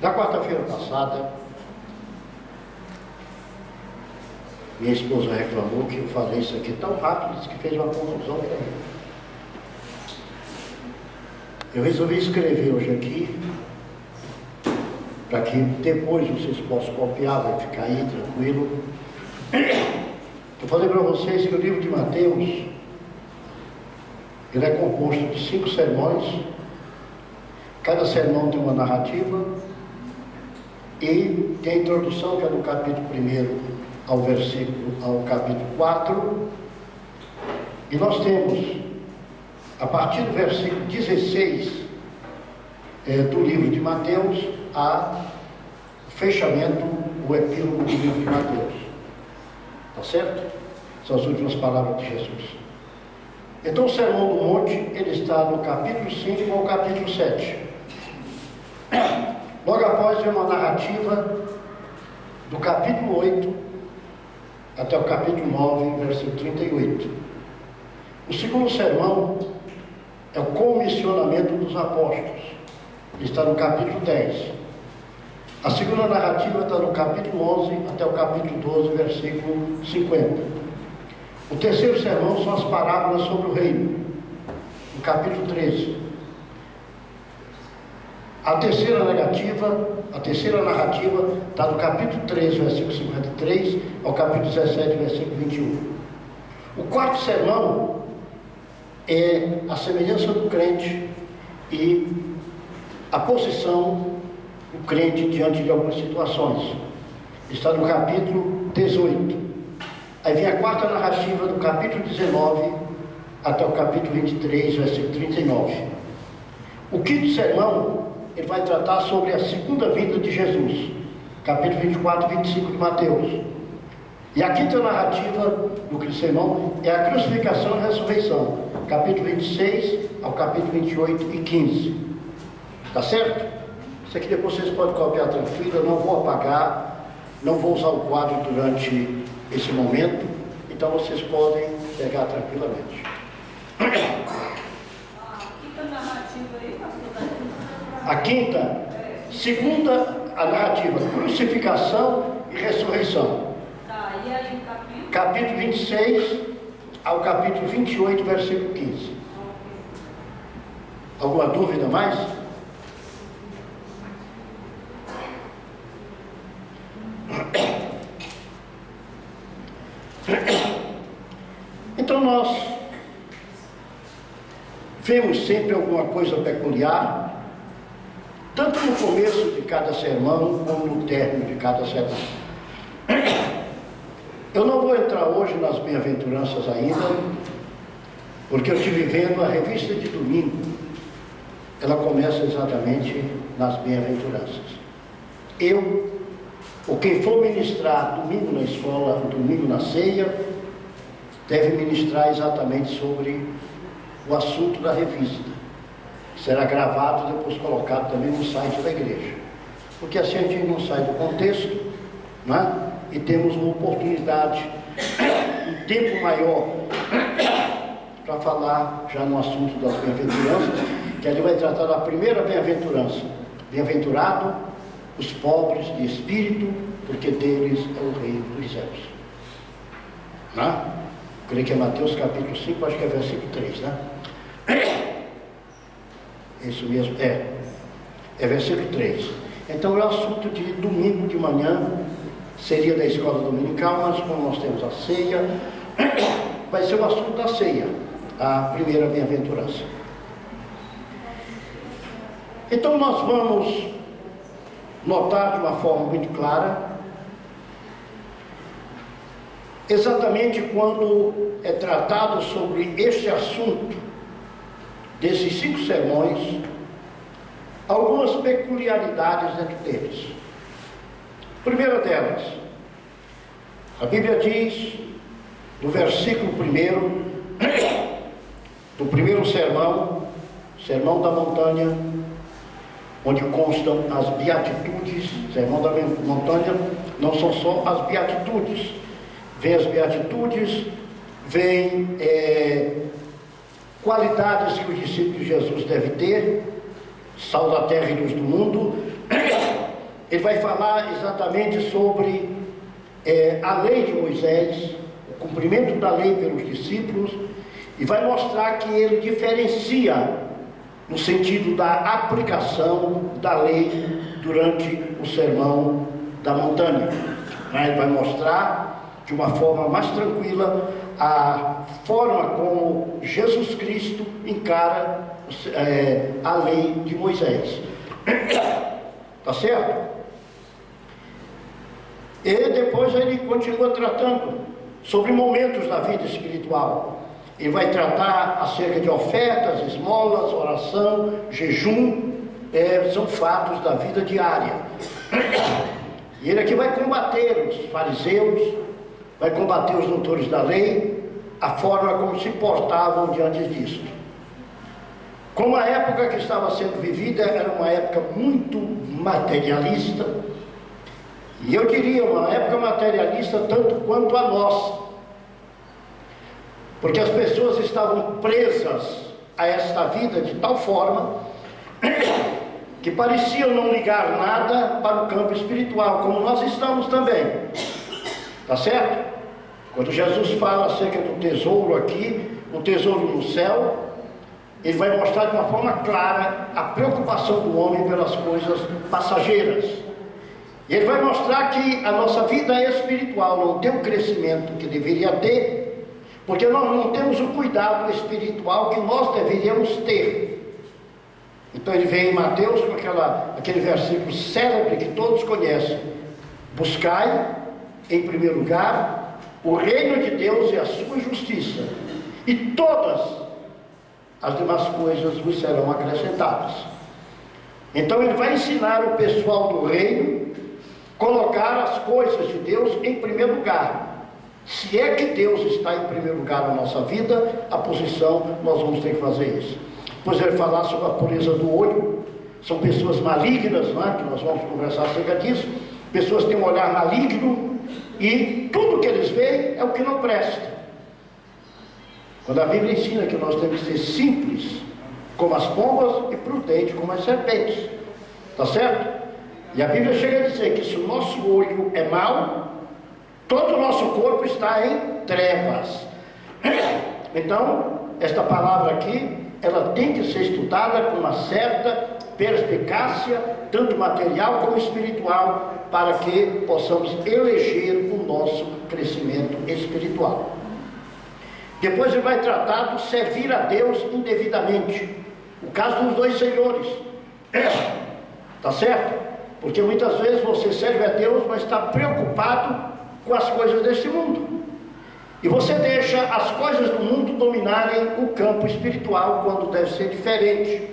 Na quarta-feira passada, minha esposa reclamou que eu falei isso aqui tão rápido, disse que fez uma confusão para mim. Eu resolvi escrever hoje aqui, para que depois vocês possam copiar, vai ficar aí tranquilo. Eu falei para vocês que o livro de Mateus, ele é composto de 5 sermões, cada sermão tem uma narrativa, e tem a introdução, que é do capítulo 1 ao capítulo 4, e nós temos, a partir do versículo 16 do livro de Mateus, a fechamento, o epílogo do livro de Mateus. Está certo? São as últimas palavras de Jesus. Então o Sermão do Monte, ele está no capítulo 5 ao capítulo 7. Logo após vem uma narrativa do capítulo 8 até o capítulo 9, versículo 38. O segundo sermão é o comissionamento dos apóstolos. Ele está no capítulo 10. A segunda narrativa está no capítulo 11 até o capítulo 12, versículo 50. O terceiro sermão são as parábolas sobre o reino, no capítulo 13. A terceira narrativa está do capítulo 13, versículo 53, ao capítulo 17, versículo 21. O quarto sermão é a semelhança do crente e a posição do crente diante de algumas situações. Está no capítulo 18. Aí vem a quarta narrativa do capítulo 19 até o capítulo 23, versículo 39. O quinto sermão, ele vai tratar sobre a segunda vinda de Jesus, capítulo 24 e 25 de Mateus. E a quinta narrativa do sermão é a crucificação e ressurreição, capítulo 26 ao capítulo 28 e 15. Tá certo? Isso aqui depois vocês podem copiar tranquilo, eu não vou apagar, não vou usar o quadro durante esse momento, então vocês podem pegar tranquilamente. A quinta narrativa aí, pastor? A quinta, segunda a narrativa, crucificação e ressurreição. Tá, e aí o capítulo? Capítulo 26 ao capítulo 28, versículo 15. Alguma dúvida mais? Então nós vemos sempre alguma coisa peculiar, tanto no começo de cada sermão, como no término de cada sermão. Eu não vou entrar hoje nas bem-aventuranças ainda, porque eu estive vendo a revista de domingo, ela começa exatamente nas bem-aventuranças. Ou quem for ministrar domingo na escola, domingo na ceia, deve ministrar exatamente sobre o assunto da revista. Será gravado e depois colocado também no site da igreja. Porque assim a gente não sai do contexto, né? E temos uma oportunidade, um tempo maior para falar já no assunto das bem-aventuranças, que ali vai tratar da primeira bem-aventurança. Bem-aventurado os pobres de espírito, porque deles é o reino dos céus. Né? Creio que é Mateus capítulo 5, acho que é versículo 3, né? Isso mesmo, é versículo 3. Então é o assunto de domingo de manhã, seria da escola dominical, mas como nós temos a ceia, vai ser o assunto da ceia, a primeira bem-aventurança. Então nós vamos notar de uma forma muito clara, exatamente quando é tratado sobre este assunto, desses 5 sermões, algumas peculiaridades dentro deles. Primeira delas, a Bíblia diz, no versículo 1, do primeiro sermão, Sermão da Montanha, onde constam as beatitudes. Sermão da Montanha não são só as beatitudes, vem as beatitudes, vem qualidades que o discípulo de Jesus deve ter, sal da terra e luz do mundo, ele vai falar exatamente sobre a lei de Moisés, o cumprimento da lei pelos discípulos, e vai mostrar que ele diferencia no sentido da aplicação da lei durante o sermão da montanha. Ele vai mostrar de uma forma mais tranquila a forma como Jesus Cristo encara a lei de Moisés. Tá certo? E depois ele continua tratando sobre momentos da vida espiritual. Ele vai tratar acerca de ofertas, esmolas, oração, jejum, são fatos da vida diária. E ele aqui vai combater os fariseus, vai combater os doutores da lei, a forma como se portavam diante disso. Como a época que estava sendo vivida era uma época muito materialista, e eu diria uma época materialista tanto quanto a nossa, porque as pessoas estavam presas a esta vida de tal forma que pareciam não ligar nada para o campo espiritual, como nós estamos também. Tá certo? Quando Jesus fala acerca do tesouro aqui, o tesouro no céu, ele vai mostrar de uma forma clara a preocupação do homem pelas coisas passageiras. E ele vai mostrar que a nossa vida espiritual não tem o crescimento que deveria ter, porque nós não temos o cuidado espiritual que nós deveríamos ter. Então ele vem em Mateus com aquele versículo célebre que todos conhecem: buscai em primeiro lugar o reino de Deus e a sua justiça, e todas as demais coisas vos serão acrescentadas. Então ele vai ensinar o pessoal do reino colocar as coisas de Deus em primeiro lugar. Se é que Deus está em primeiro lugar na nossa vida, a posição, nós vamos ter que fazer isso. Depois ele falar sobre a pureza do olho. São pessoas malignas, não é? Que nós vamos conversar acerca disso. Pessoas que têm um olhar maligno e tudo que eles veem é o que não presta. Quando a Bíblia ensina que nós temos que ser simples como as pombas e prudentes como as serpentes. Tá certo? E a Bíblia chega a dizer que se o nosso olho é mau, todo o nosso corpo está em trevas. Então, esta palavra aqui, ela tem que ser estudada com uma certa perspicácia, tanto material como espiritual, para que possamos eleger o nosso crescimento espiritual. Depois ele vai tratar do servir a Deus indevidamente. O caso dos dois senhores. Tá certo? Porque muitas vezes você serve a Deus, mas está preocupado com as coisas deste mundo. E você deixa as coisas do mundo dominarem o campo espiritual, quando deve ser diferente.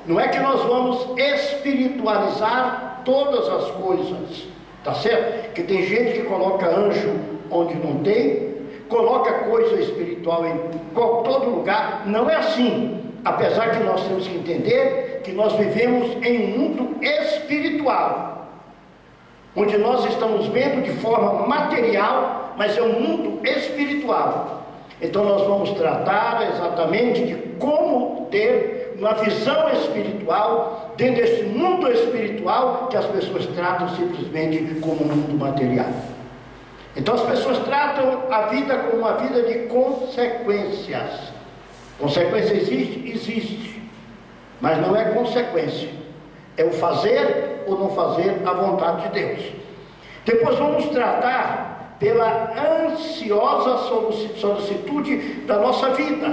Não é que nós vamos espiritualizar todas as coisas, tá certo? Que tem gente que coloca anjo onde não tem, coloca coisa espiritual em todo lugar. Não é assim. Apesar que nós temos que entender que nós vivemos em um mundo espiritual, onde nós estamos vendo de forma material, mas é um mundo espiritual. Então nós vamos tratar exatamente de como ter uma visão espiritual dentro desse mundo espiritual que as pessoas tratam simplesmente como um mundo material. Então as pessoas tratam a vida como uma vida de consequências. Consequência existe? Existe. Mas não é consequência. É o fazer ou não fazer a vontade de Deus. Depois vamos tratar pela ansiosa solicitude da nossa vida,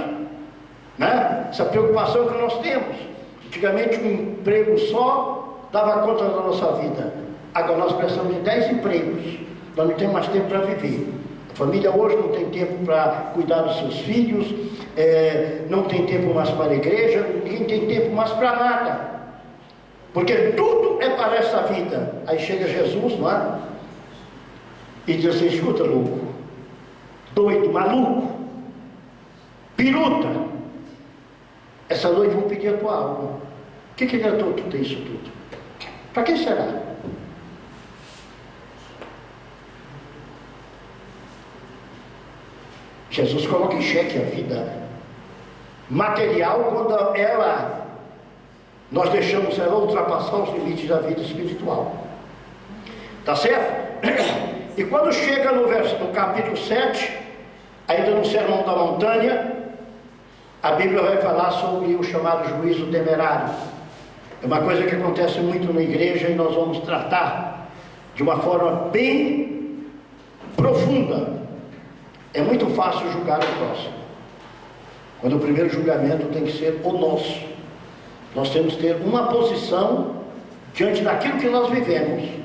né? Essa preocupação que nós temos. Antigamente um emprego só dava conta da nossa vida. Agora nós precisamos de 10 empregos. Nós não temos mais tempo para viver. A família hoje não tem tempo para cuidar dos seus filhos, não tem tempo mais para a igreja, ninguém tem tempo mais para nada. Porque tudo é para essa vida. Aí chega Jesus, não é? E diz assim: escuta, louco, doido, maluco, piruta, essa noite vão pedir a tua alma. O que adiantou tu ter isso tudo? Para que será? Jesus coloca em xeque a vida material quando nós deixamos ela ultrapassar os limites da vida espiritual. Tá certo? E quando chega no capítulo 7, ainda no Sermão da Montanha, a Bíblia vai falar sobre o chamado juízo temerário. É uma coisa que acontece muito na igreja e nós vamos tratar de uma forma bem profunda. É muito fácil julgar o próximo, quando o primeiro julgamento tem que ser o nosso. Nós temos que ter uma posição diante daquilo que nós vivemos,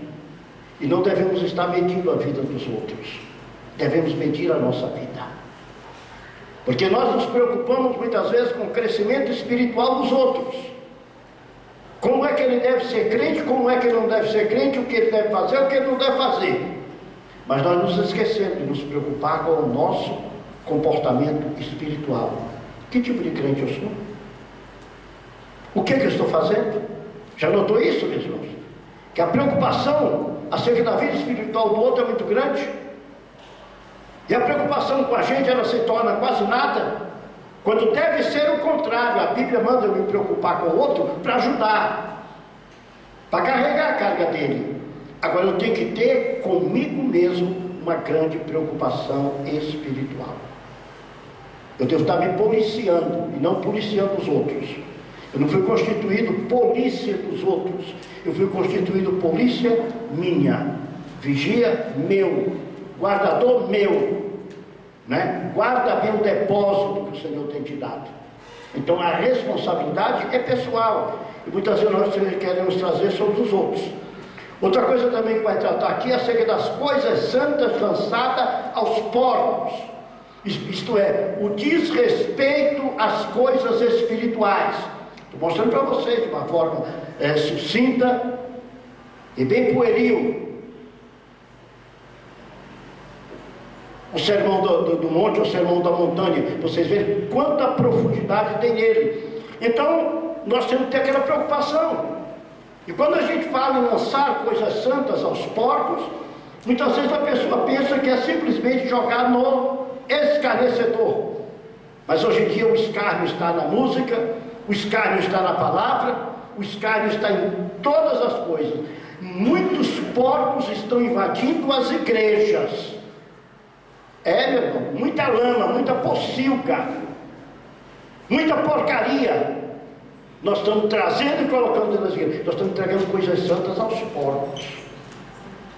e não devemos estar medindo a vida dos outros, devemos medir a nossa vida, porque nós nos preocupamos muitas vezes com o crescimento espiritual dos outros. Como é que ele deve ser crente, como é que ele não deve ser crente, o que ele deve fazer, o que ele não deve fazer. Mas nós nos esquecemos de nos preocupar com o nosso comportamento espiritual. Que tipo de crente eu sou? O que eu estou fazendo? Já notou isso, meus irmãos? Que a preocupação acerca da vida espiritual do outro é muito grande, e a preocupação com a gente, ela se torna quase nada, quando deve ser o contrário. A Bíblia manda eu me preocupar com o outro para ajudar, para carregar a carga dele. Agora eu tenho que ter comigo mesmo uma grande preocupação espiritual. Eu devo estar me policiando e não policiando os outros. Eu não fui constituído polícia dos outros, eu fui constituído polícia minha, vigia meu, guardador meu, né? Guarda bem o depósito que o Senhor tem te dado. Então a responsabilidade é pessoal, e muitas vezes nós queremos trazer sobre os outros. Outra coisa também que vai tratar aqui é acerca das coisas santas lançadas aos porcos, isto é, o desrespeito às coisas espirituais. Estou mostrando para vocês de uma forma sucinta e bem pueril. O sermão do monte, o sermão da montanha, vocês veem quanta profundidade tem nele. Então nós temos que ter aquela preocupação. E quando a gente fala em lançar coisas santas aos porcos, muitas vezes a pessoa pensa que é simplesmente jogar no escarnecedor. Mas hoje em dia o escárnio está na música, o escárnio está na palavra, o escárnio está em todas as coisas. Muitos porcos estão invadindo as igrejas. Meu irmão, muita lama, muita pocilga, muita porcaria nós estamos trazendo e colocando dentro das igrejas. Nós estamos entregando coisas santas aos porcos.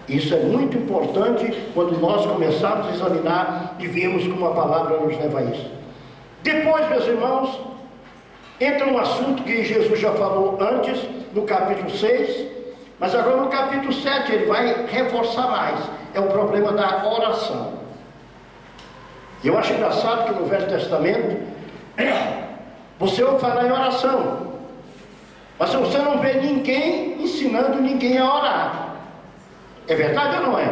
Isso é muito importante quando nós começarmos a examinar e vemos como a palavra nos leva a isso. Depois, meus irmãos, entra um assunto que Jesus já falou antes, no capítulo 6, mas agora no capítulo 7 ele vai reforçar mais. É o problema da oração. Eu acho engraçado que no Velho Testamento você ouve falar em oração, mas você não vê ninguém ensinando ninguém a orar. É verdade ou não é?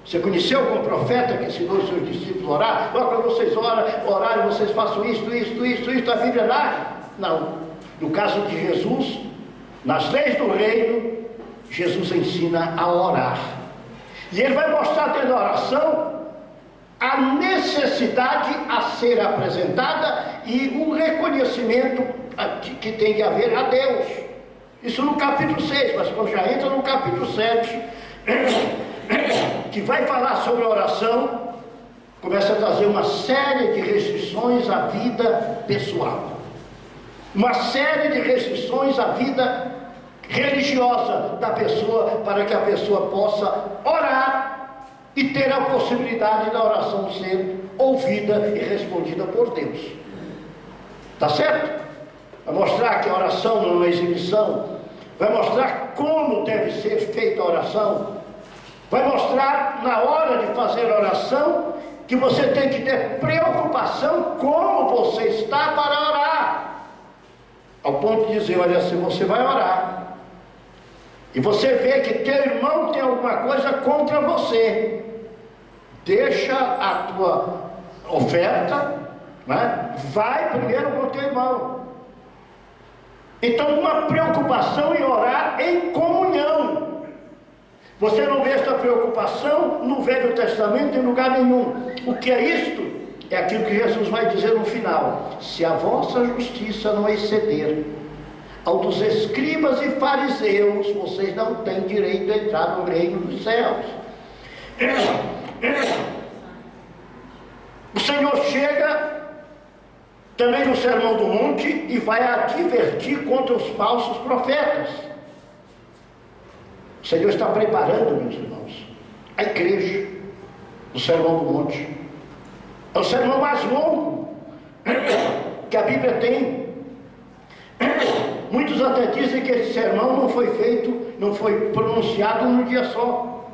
Você conheceu algum profeta que ensinou os seus discípulos a orar? Quando vocês orarem, vocês façam isso, a Bíblia narra? Não. No caso de Jesus, nas leis do reino, Jesus ensina a orar. E ele vai mostrar dentro da oração a necessidade a ser apresentada e o reconhecimento que tem que haver a Deus. Isso no capítulo 6, mas quando já entra no capítulo 7, que vai falar sobre a oração, começa a trazer uma série de restrições à vida pessoal, uma série de restrições à vida religiosa da pessoa, para que a pessoa possa orar e ter a possibilidade da oração ser ouvida e respondida por Deus. Tá certo? Vai mostrar que a oração não é uma exibição, vai mostrar como deve ser feita a oração, vai mostrar na hora de fazer a oração que você tem que ter preocupação como você está para orar, ao ponto de dizer: olha, se você vai orar e você vê que teu irmão tem alguma coisa contra você, deixa a tua oferta, né? Vai primeiro com o teu irmão. Então, uma preocupação em orar em comunhão. Você não vê essa preocupação no Velho Testamento em lugar nenhum. O que é isto? É aquilo que Jesus vai dizer no final: se a vossa justiça não exceder ao dos escribas e fariseus: vocês não têm direito a entrar no reino dos céus. O Senhor chega também no Sermão do Monte e vai advertir contra os falsos profetas. O Senhor está preparando, meus irmãos, a igreja do Sermão do Monte. É o sermão mais longo que a Bíblia tem. Muitos até dizem que esse sermão não foi pronunciado num dia só.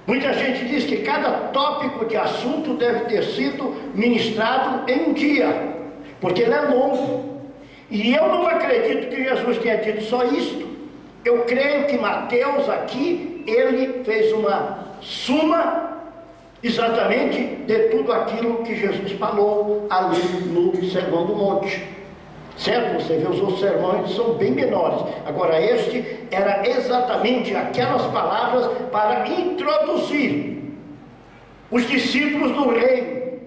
Muita gente diz que cada tópico de assunto deve ter sido ministrado em um dia, porque ele é longo. E eu não acredito que Jesus tenha dito só isto. Eu creio que Mateus aqui, ele fez uma suma exatamente de tudo aquilo que Jesus falou ali no Sermão do Monte. Certo? Você vê os outros sermões, são bem menores. Agora este era exatamente aquelas palavras para introduzir os discípulos do reino,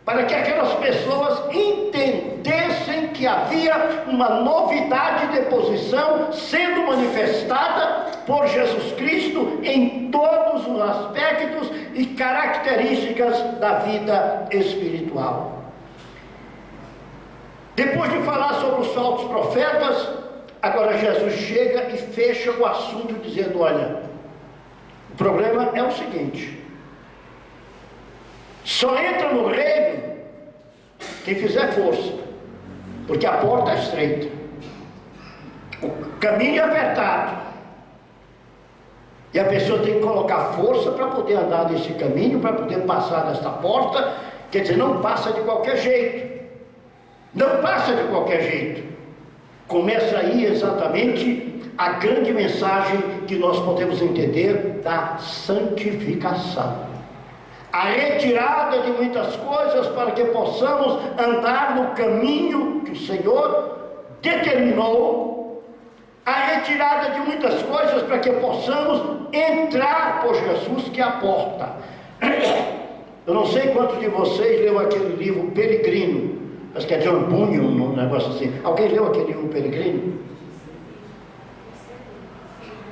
para que aquelas pessoas entendessem que havia uma novidade de posição sendo manifestada por Jesus Cristo em todos os aspectos e características da vida espiritual. Depois de falar sobre os falsos profetas, agora Jesus chega e fecha o assunto dizendo: olha, o problema é o seguinte, só entra no reino quem fizer força, porque a porta é estreita, o caminho é apertado, e a pessoa tem que colocar força para poder andar nesse caminho, para poder passar nesta porta. Quer dizer, não passa de qualquer jeito. Não passa de qualquer jeito. Começa aí exatamente a grande mensagem que nós podemos entender da santificação. A retirada de muitas coisas para que possamos andar no caminho que o Senhor determinou. A retirada de muitas coisas para que possamos entrar por Jesus, que é a porta. Eu não sei quantos de vocês leu aquele livro Peregrino. Acho que é John Bunyan, um negócio assim. Alguém leu aquele livro Peregrino?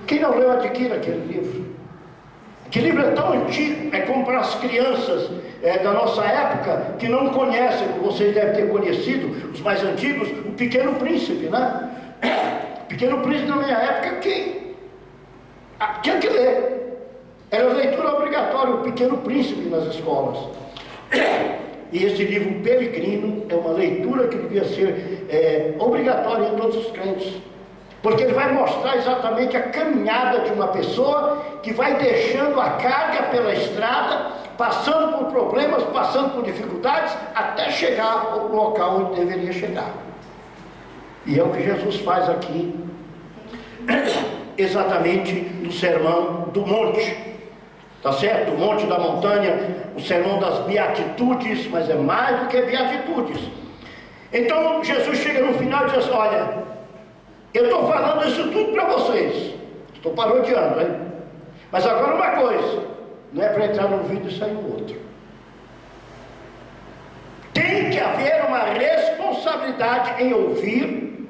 Quem não leu, adquira aquele livro. Aquele livro é tão antigo, é como para as crianças da nossa época que não conhecem, vocês devem ter conhecido, os mais antigos, o Pequeno Príncipe, né? O Pequeno Príncipe na minha época, quem tinha que ler. Era leitura obrigatória, o Pequeno Príncipe nas escolas. E esse livro Peregrino é uma leitura que devia ser obrigatória em todos os crentes, porque ele vai mostrar exatamente a caminhada de uma pessoa que vai deixando a carga pela estrada, passando por problemas, passando por dificuldades, até chegar ao local onde deveria chegar. E é o que Jesus faz aqui, exatamente no Sermão do Monte. Tá certo? O Monte da Montanha, o sermão das beatitudes, mas é mais do que beatitudes. Então Jesus chega no final e diz assim: olha, eu estou falando isso tudo para vocês, estou parodiando, hein? Mas agora uma coisa, não é para entrar num vídeo e sair no outro. Tem que haver uma responsabilidade em ouvir,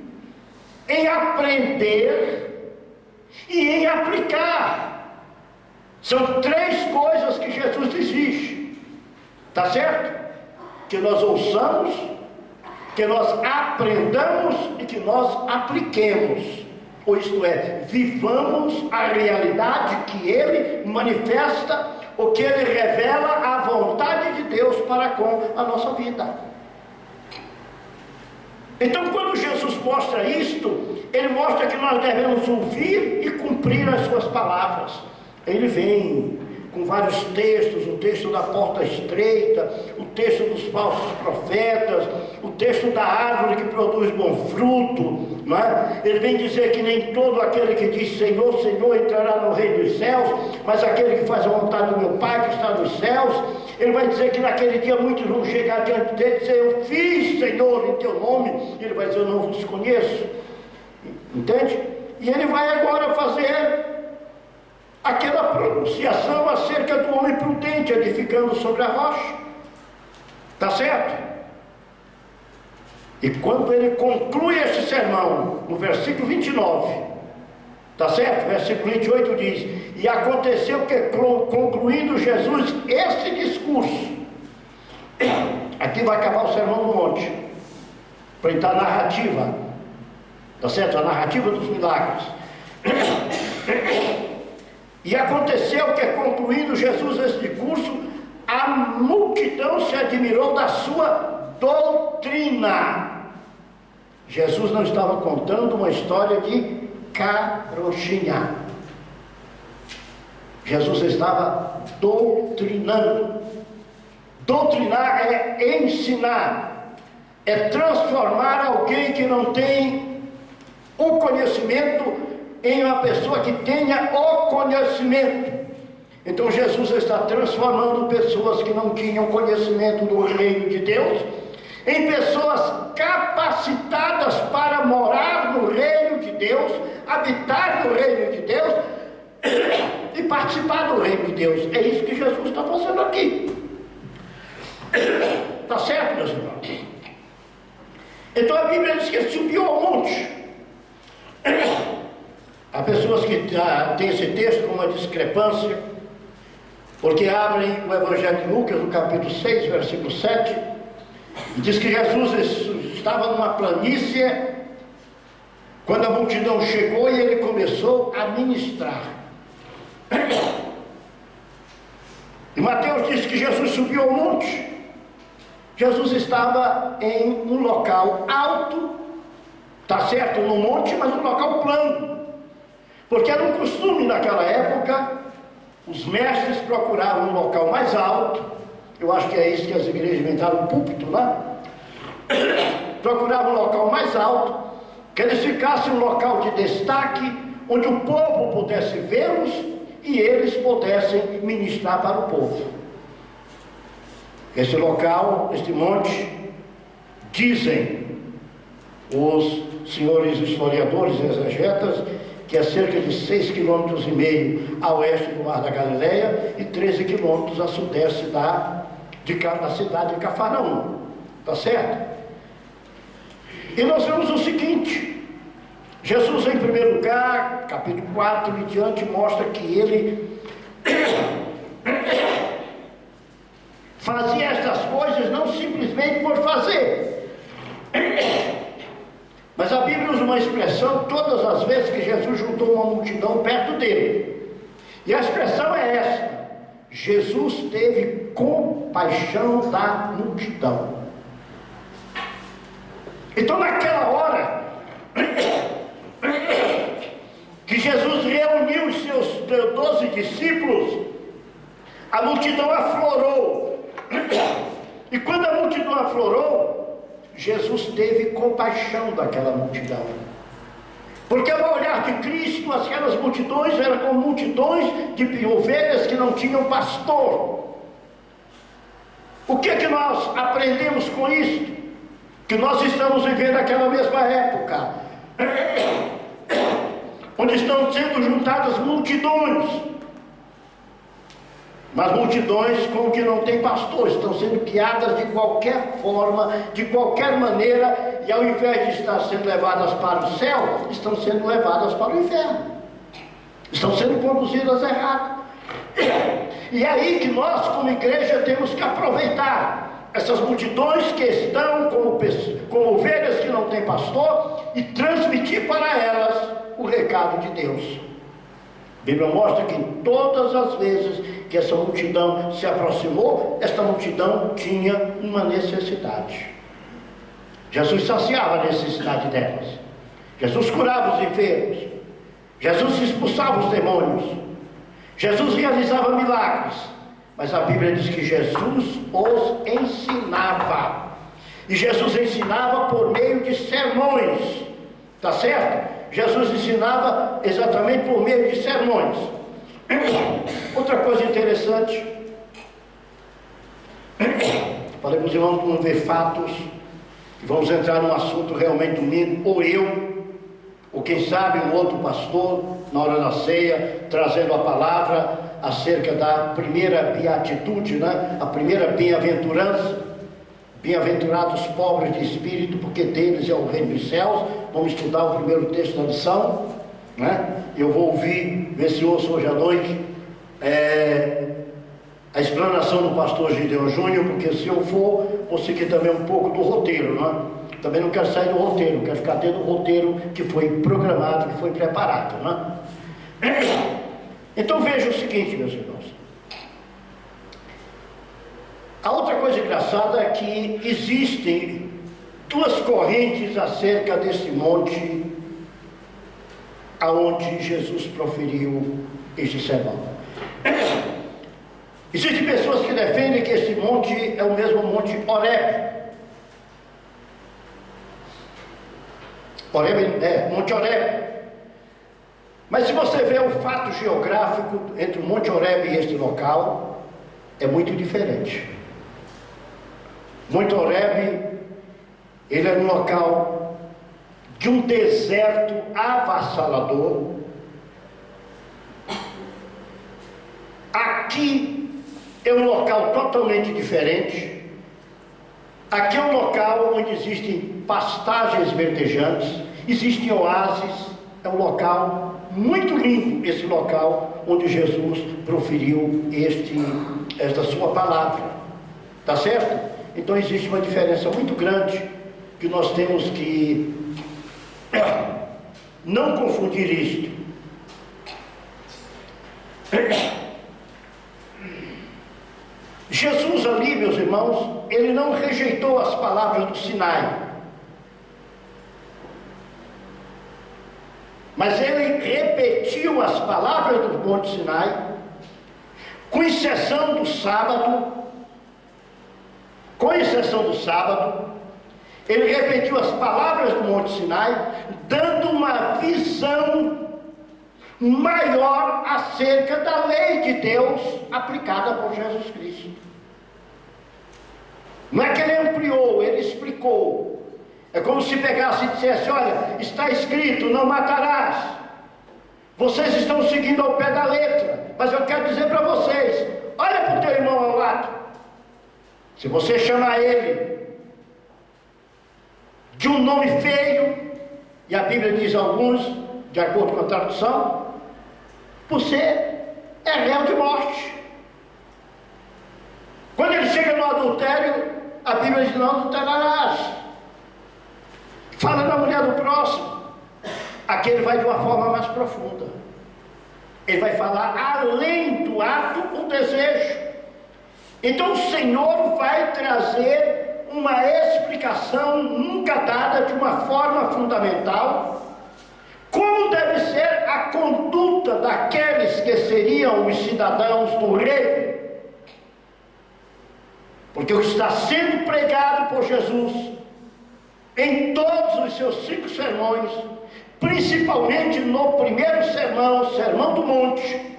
em aprender e em aplicar. São três coisas que Jesus exige, tá certo? Que nós ouçamos, que nós aprendamos e que nós apliquemos, ou isto é, vivamos a realidade que Ele manifesta, ou que Ele revela a vontade de Deus para com a nossa vida. Então, quando Jesus mostra isto, Ele mostra que nós devemos ouvir e cumprir as suas palavras. Ele vem com vários textos, o texto da porta estreita, o texto dos falsos profetas, o texto da árvore que produz bom fruto, não é? Ele vem dizer que nem todo aquele que diz Senhor, Senhor entrará no reino dos céus, mas aquele que faz a vontade do meu Pai que está nos céus. Ele vai dizer que naquele dia muitos vão chegar diante dele e dizer: eu fiz, Senhor, em teu nome. E ele vai dizer: eu não vos conheço. Entende? E ele vai agora fazer aquela pronunciação acerca do homem prudente edificando sobre a rocha. Tá certo? E quando ele conclui este sermão, no versículo 29, tá certo? Versículo 28 diz: e aconteceu que, concluindo Jesus este discurso, aqui vai acabar o sermão do monte, para entrar a narrativa, tá certo? A narrativa dos milagres. E aconteceu que, concluindo Jesus este discurso, a multidão se admirou da sua doutrina. Jesus não estava contando uma história de carochinha. Jesus estava doutrinando. Doutrinar é ensinar, é transformar alguém que não tem o conhecimento em uma pessoa que tenha o conhecimento. Então Jesus está transformando pessoas que não tinham conhecimento do reino de Deus em pessoas capacitadas para morar no reino de Deus, habitar no reino de Deus e participar do reino de Deus. É isso que Jesus está fazendo aqui. Está certo, meus irmãos? Então a Bíblia diz que ele subiu ao monte. Há pessoas que têm esse texto com uma discrepância, porque abrem o Evangelho de Lucas, no capítulo 6, versículo 7, e diz que Jesus estava numa planície quando a multidão chegou e ele começou a ministrar. E Mateus diz que Jesus subiu ao monte. Jesus estava em um local alto, está certo, no monte, mas um local plano, porque era um costume naquela época. Os mestres procuravam um local mais alto. Eu acho que é isso que as igrejas inventaram, um púlpito lá. Procuravam um local mais alto, que eles ficassem um local de destaque, onde o povo pudesse vê-los e eles pudessem ministrar para o povo. Esse local, este monte, dizem os senhores historiadores e exegetas, que é cerca de 6,5 km a oeste do Mar da Galileia e 13 km a sudeste da cidade de Cafarnaum. Está certo? E nós vemos o seguinte: Jesus, em primeiro lugar, capítulo 4 e diante, mostra que ele fazia estas coisas não simplesmente por fazer. Mas a Bíblia usa uma expressão todas as vezes que Jesus juntou uma multidão perto dele. E a expressão é essa: Jesus teve compaixão da multidão. Então naquela hora que Jesus reuniu os seus 12 discípulos, a multidão aflorou. E quando a multidão aflorou, Jesus teve compaixão daquela multidão, porque ao olhar de Cristo, aquelas multidões eram como multidões de ovelhas que não tinham pastor. O que é que nós aprendemos com isto? Que nós estamos vivendo aquela mesma época, onde estão sendo juntadas multidões, mas multidões como que não tem pastor, estão sendo guiadas de qualquer forma, de qualquer maneira, e ao invés de estar sendo levadas para o céu, estão sendo levadas para o inferno, estão sendo conduzidas errado. E é aí que nós, como igreja, temos que aproveitar essas multidões que estão como ovelhas que não têm pastor e transmitir para elas o recado de Deus. A Bíblia mostra que todas as vezes que essa multidão se aproximou, esta multidão tinha uma necessidade. Jesus saciava a necessidade delas. Jesus curava os enfermos. Jesus expulsava os demônios. Jesus realizava milagres. Mas a Bíblia diz que Jesus os ensinava. E Jesus ensinava por meio de sermões. Está certo? Jesus ensinava exatamente por meio de sermões. Outra coisa interessante, falei para os irmãos, vamos ver fatos, vamos entrar num assunto realmente domingo, ou eu, ou quem sabe um outro pastor, na hora da ceia, trazendo a palavra acerca da primeira beatitude, né? A primeira bem-aventurança. Bem-aventurados os pobres de espírito, porque deles é o reino dos céus. Vamos estudar o primeiro texto da lição, né? Eu vou ouvir, ver se ouço hoje à noite, a explanação do pastor Gideon Júnior, porque se eu for, vou seguir também um pouco do roteiro, né? Também não quero sair do roteiro, quero ficar dentro do roteiro que foi programado, que foi preparado, né? Então veja o seguinte, meus irmãos. A outra coisa engraçada é que existem duas correntes acerca desse monte aonde Jesus proferiu este sermão. Existem pessoas que defendem que esse monte é o mesmo monte Horebe. Monte Horebe. Mas se você ver o fato geográfico entre o Monte Horebe e este local, é muito diferente. Monte Horebe, ele é um local de um deserto avassalador. Aqui é um local totalmente diferente. Aqui é um local onde existem pastagens verdejantes, existem oásis. É um local muito lindo, esse local onde Jesus proferiu esta sua palavra. Tá certo? Então existe uma diferença muito grande que nós temos que não confundir isto. Jesus ali, meus irmãos, ele não rejeitou as palavras do Sinai, mas ele repetiu as palavras do Monte Sinai, com exceção do sábado. Ele repetiu as palavras do Monte Sinai, dando uma visão maior acerca da lei de Deus aplicada por Jesus Cristo. Não é que ele ampliou, ele explicou. É como se pegasse e dissesse: olha, está escrito, não matarás. Vocês estão seguindo ao pé da letra, mas eu quero dizer para vocês: olha para o teu irmão ao lado. Se você chamar ele de um nome feio, e a Bíblia diz alguns, de acordo com a tradução, você é réu de morte. Quando ele chega no adultério, a Bíblia diz: não adulterarás. Fala da mulher do próximo. Aqui ele vai de uma forma mais profunda. Ele vai falar além do ato, o desejo. Então o Senhor vai trazer uma explicação nunca dada, de uma forma fundamental, como deve ser a conduta daqueles que seriam os cidadãos do reino. Porque o que está sendo pregado por Jesus em todos os seus 5 sermões, principalmente no primeiro sermão, o Sermão do Monte,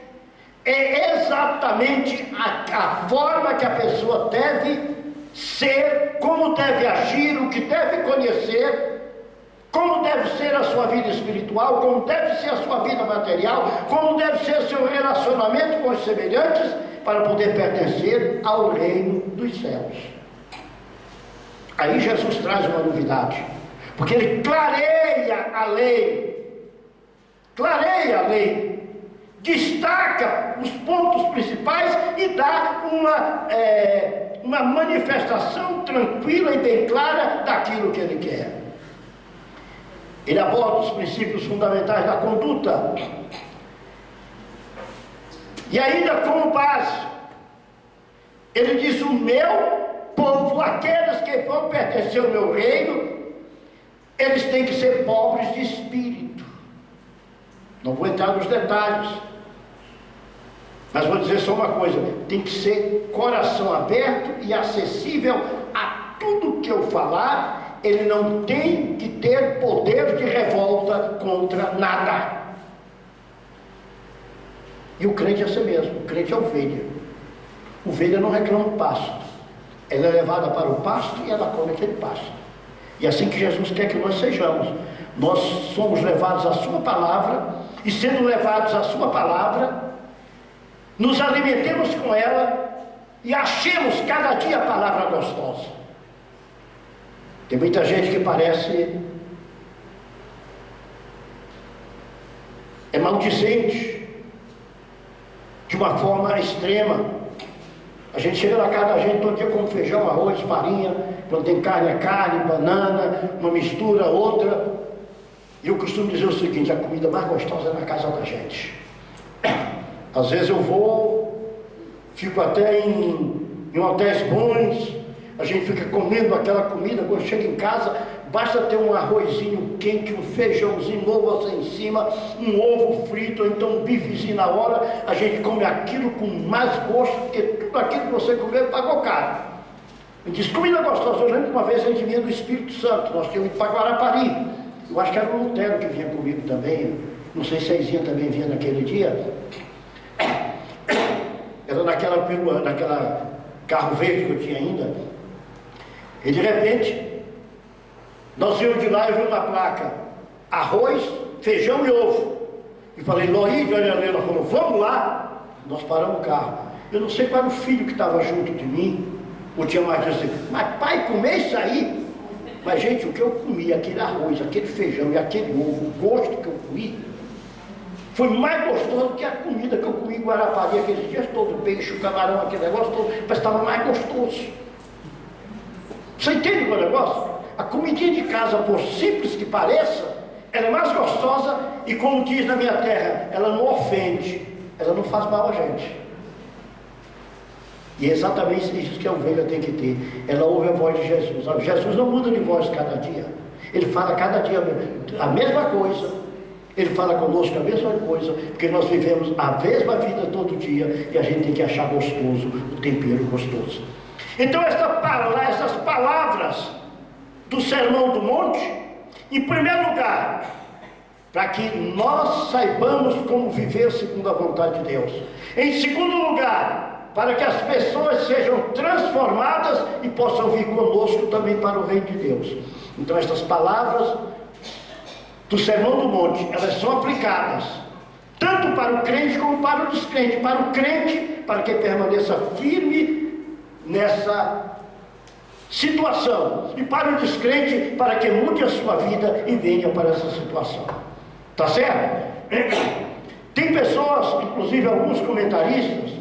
é exatamente a forma que a pessoa deve ser, como deve agir, o que deve conhecer, como deve ser a sua vida espiritual, como deve ser a sua vida material, como deve ser o seu relacionamento com os semelhantes, para poder pertencer ao reino dos céus. Aí Jesus traz uma novidade, porque ele clareia a lei, destaca os pontos principais e dá uma manifestação tranquila e bem clara daquilo que ele quer. Ele aborda os princípios fundamentais da conduta, e ainda como base, ele diz: o meu povo, aqueles que vão pertencer ao meu reino, eles têm que ser pobres de espírito. Não vou entrar nos detalhes, mas vou dizer só uma coisa: tem que ser coração aberto e acessível a tudo que eu falar. Ele não tem que ter poder de revolta contra nada. E o crente é assim mesmo, o crente é ovelha. Ovelha não reclama do pasto, ela é levada para o pasto e ela come aquele pasto. E assim que Jesus quer que nós sejamos. Nós somos levados à sua palavra, e sendo levados à sua palavra, nos alimentemos com ela e achemos cada dia a palavra gostosa. Tem muita gente que parece maldizente, de uma forma extrema. A gente chega na casa da gente todo dia com feijão, arroz, farinha, quando tem carne é carne, banana, uma mistura, outra. E eu costumo dizer o seguinte: a comida mais gostosa é na casa da gente. Às vezes eu vou, fico até em hotéis bons, a gente fica comendo aquela comida, quando chega em casa, basta ter um arrozinho quente, um feijãozinho novo assim em cima, um ovo frito, ou então um bifezinho na hora, a gente come aquilo com mais gosto, porque tudo aquilo que você comeu pagou caro. Eu disse, comida gostosa. Eu lembro que uma vez a gente vinha do Espírito Santo, nós tínhamos ido para Guarapari, eu acho que era o Lutero que vinha comigo também, não sei se a Izinha também vinha naquele dia, era naquela carro verde que eu tinha ainda, e de repente, nós íamos de lá e vimos uma placa, arroz, feijão e ovo. E falei, Loide, olha ali, ela falou, vamos lá. Nós paramos o carro. Eu não sei qual era o filho que estava junto de mim, ou tinha mais assim, mas pai, comer isso aí? Mas gente, o que eu comi, aquele arroz, aquele feijão e aquele ovo, o gosto que eu comi, foi mais gostoso do que a comida que eu comi em Guarapari aqueles dias todos, o peixe, o camarão, aquele negócio todo, mas estava mais gostoso. Você entende o meu negócio? A comidinha de casa, por simples que pareça, ela é mais gostosa e, como diz na minha terra, ela não ofende, ela não faz mal a gente. E é exatamente isso que a ovelha tem que ter. Ela ouve a voz de Jesus. Jesus não muda de voz cada dia. Ele fala cada dia a mesma coisa. Ele fala conosco a mesma coisa, porque nós vivemos a mesma vida todo dia e a gente tem que achar gostoso, o tempero gostoso. Então essas palavras do Sermão do Monte, em primeiro lugar, para que nós saibamos como viver segundo a vontade de Deus. Em segundo lugar, para que as pessoas sejam transformadas e possam vir conosco também para o reino de Deus. Então estas palavras do Sermão do Monte, elas são aplicadas tanto para o crente como para o descrente. Para o crente, para que permaneça firme nessa situação, e para o descrente, para que mude a sua vida e venha para essa situação. Tá certo? Tem pessoas, inclusive alguns comentaristas,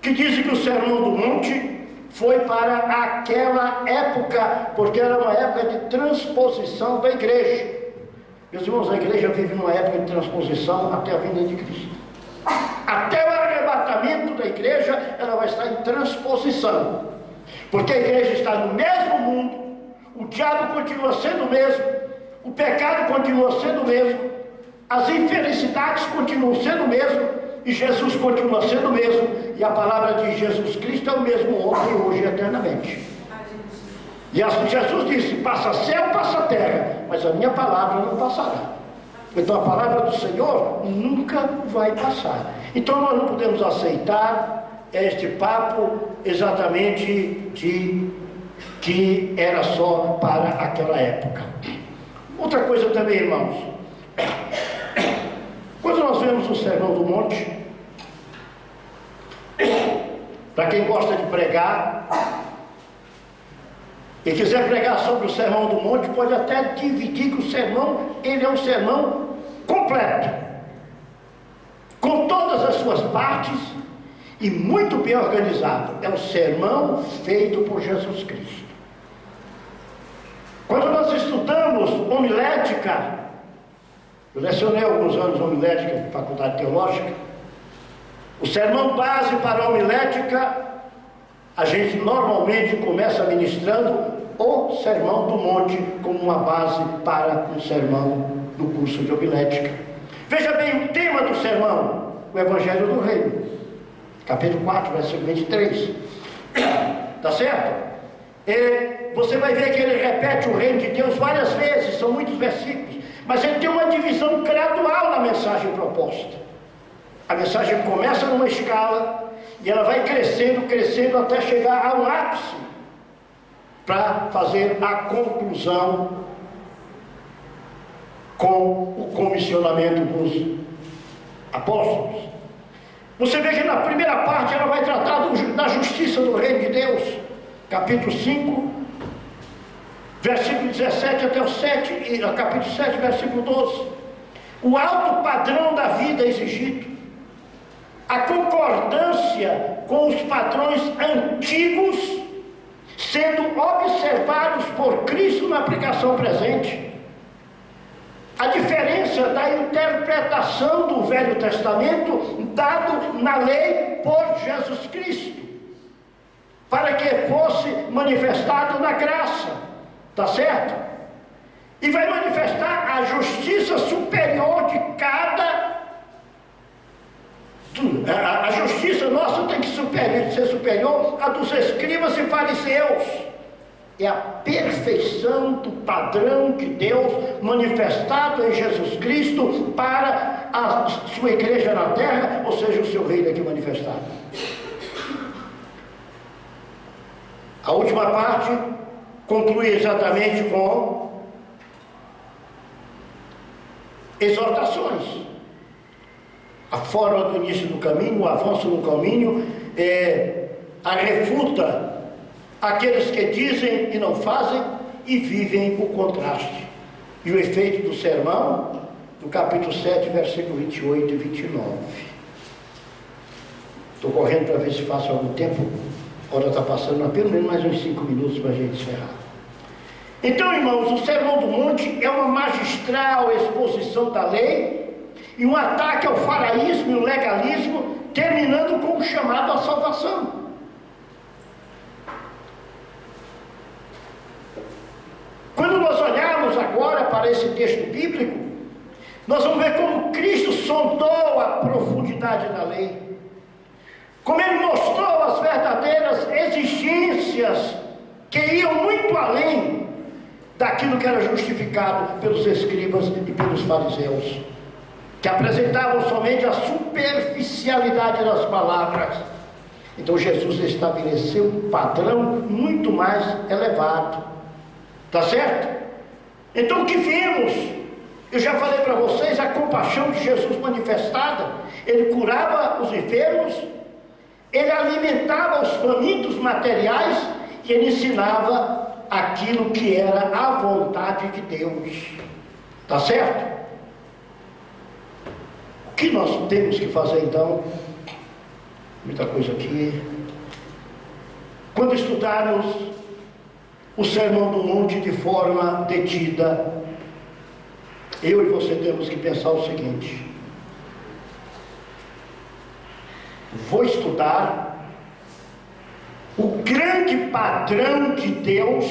que dizem que o Sermão do Monte foi para aquela época, porque era uma época de transposição da igreja. Meus irmãos, a igreja vive numa época de transposição até a vinda de Cristo. Até o arrebatamento da igreja, ela vai estar em transposição. Porque a igreja está no mesmo mundo, o diabo continua sendo o mesmo, o pecado continua sendo o mesmo, as infelicidades continuam sendo o mesmo, e Jesus continua sendo o mesmo, e a palavra de Jesus Cristo é o mesmo ontem, hoje e eternamente. E Jesus disse, passa céu, passa terra, mas a minha palavra não passará. Então a palavra do Senhor nunca vai passar. Então nós não podemos aceitar este papo exatamente de que era só para aquela época. Outra coisa também, irmãos, quando nós vemos o Sermão do Monte, para quem gosta de pregar e quiser pregar sobre o Sermão do Monte, pode até dividir que o sermão, ele é um sermão completo, com todas as suas partes e muito bem organizado. É um sermão feito por Jesus Cristo. Quando nós estudamos homilética, eu lecionei alguns anos homilética na faculdade teológica, o sermão base para a homilética, a gente normalmente começa ministrando o Sermão do Monte como uma base para um sermão do curso de homilética. Veja bem o tema do sermão, o Evangelho do Reino, capítulo 4, versículo 23. Tá certo? E você vai ver que ele repete o reino de Deus várias vezes, são muitos versículos, mas ele tem uma divisão gradual na mensagem proposta. A mensagem começa numa escala e ela vai crescendo, crescendo até chegar ao ápice para fazer a conclusão com o comissionamento dos apóstolos. Você vê que na primeira parte ela vai tratar da justiça do reino de Deus, capítulo 5, versículo 17 até o 7, capítulo 7, versículo 12. O alto padrão da vida exigido, a concordância com os padrões antigos sendo observados por Cristo na aplicação presente. A diferença da interpretação do Velho Testamento dado na lei por Jesus Cristo, para que fosse manifestado na graça, tá certo? E vai manifestar a justiça superior de cada. A justiça nossa tem que ser superior à dos escribas e fariseus. É a perfeição do padrão de Deus manifestado em Jesus Cristo para a sua igreja na terra, ou seja, o seu reino aqui manifestado. A última parte conclui exatamente com exortações. A forma do início do caminho, o avanço no caminho, a refuta aqueles que dizem e não fazem e vivem o contraste. E o efeito do sermão, do capítulo 7, versículo 28 e 29. Estou correndo para ver se faço algum tempo. A hora está passando, pelo menos mais uns 5 minutos para a gente encerrar. Então, irmãos, o Sermão do Monte é uma magistral exposição da lei e um ataque ao faraísmo e o legalismo, terminando com o chamado à salvação. Quando nós olharmos agora para esse texto bíblico, nós vamos ver como Cristo sondou a profundidade da lei, como Ele mostrou as verdadeiras exigências que iam muito além daquilo que era justificado pelos escribas e pelos fariseus, que apresentavam somente a superficialidade das palavras. Então Jesus estabeleceu um padrão muito mais elevado, tá certo? Então o que vimos? Eu já falei para vocês a compaixão de Jesus manifestada. Ele curava os enfermos, ele alimentava os famintos materiais e ele ensinava aquilo que era a vontade de Deus, tá certo? O que nós temos que fazer então? Muita coisa aqui. Quando estudarmos o Sermão do Monte de forma detida, eu e você temos que pensar o seguinte: vou estudar o grande padrão de Deus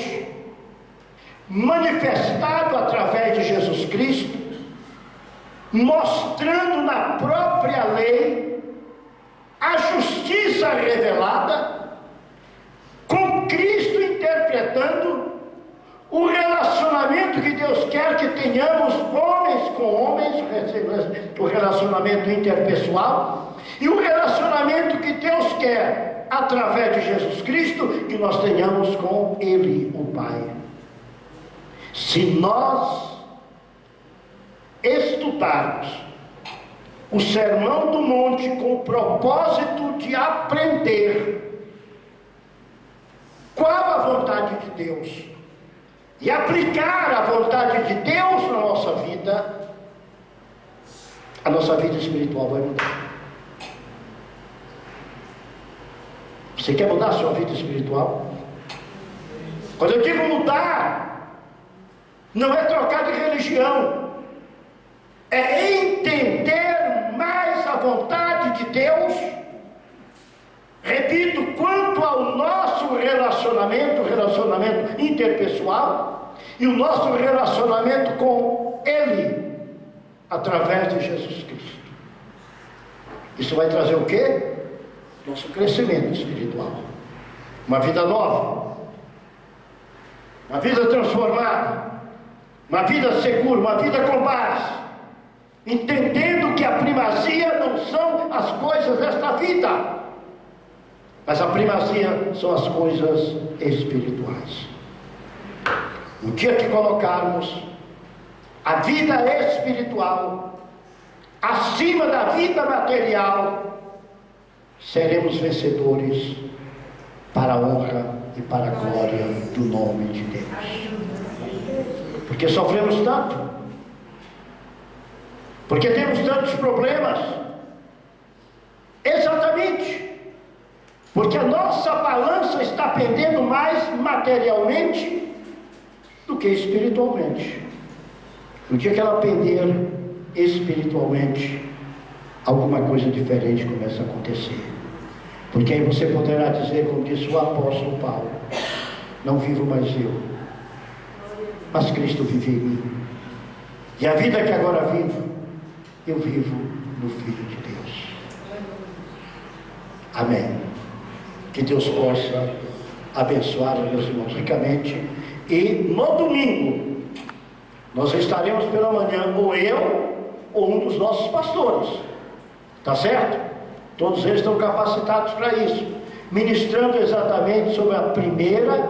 manifestado através de Jesus Cristo, mostrando na própria lei a justiça revelada, com Cristo interpretando o relacionamento que Deus quer que tenhamos homens com homens, o relacionamento interpessoal, e o relacionamento que Deus quer através de Jesus Cristo que nós tenhamos com Ele, o Pai. Se nós estudarmos o Sermão do Monte com o propósito de aprender qual a vontade de Deus e aplicar a vontade de Deus na nossa vida, a nossa vida espiritual vai mudar. Você quer mudar a sua vida espiritual? Quando eu digo mudar, não é trocar de religião, é entender mais a vontade de Deus. Repito, quanto ao nosso relacionamento interpessoal e o nosso relacionamento com Ele, através de Jesus Cristo. Isso vai trazer o quê? Nosso crescimento espiritual. Uma vida nova, uma vida transformada, uma vida segura, uma vida com base, entendendo que a primazia não são as coisas desta vida, mas a primazia são as coisas espirituais. No dia que colocarmos a vida espiritual acima da vida material, seremos vencedores para a honra e para a glória do nome de Deus. Porque sofremos tanto, porque temos tantos problemas, exatamente porque a nossa balança está pendendo mais materialmente do que espiritualmente. No dia que ela pender espiritualmente, alguma coisa diferente começa a acontecer. Porque aí você poderá dizer, como disse o apóstolo Paulo: não vivo mais eu, mas Cristo vive em mim. E a vida que agora vivo, eu vivo no Filho de Deus. Amém. Que Deus possa abençoar meus irmãos ricamente. E no domingo, nós estaremos pela manhã, ou eu, ou um dos nossos pastores. Tá certo? Todos eles estão capacitados para isso. Ministrando exatamente sobre a primeira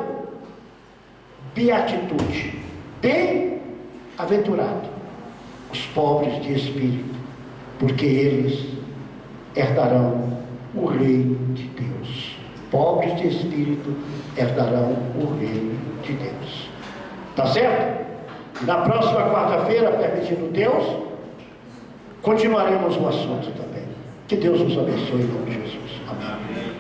beatitude. Bem-aventurado os pobres de espírito, porque eles herdarão o reino de Deus. Pobres de espírito herdarão o reino de Deus. Tá certo? Na próxima quarta-feira, permitindo Deus, continuaremos o assunto também. Que Deus nos abençoe em nome de Jesus. Amém.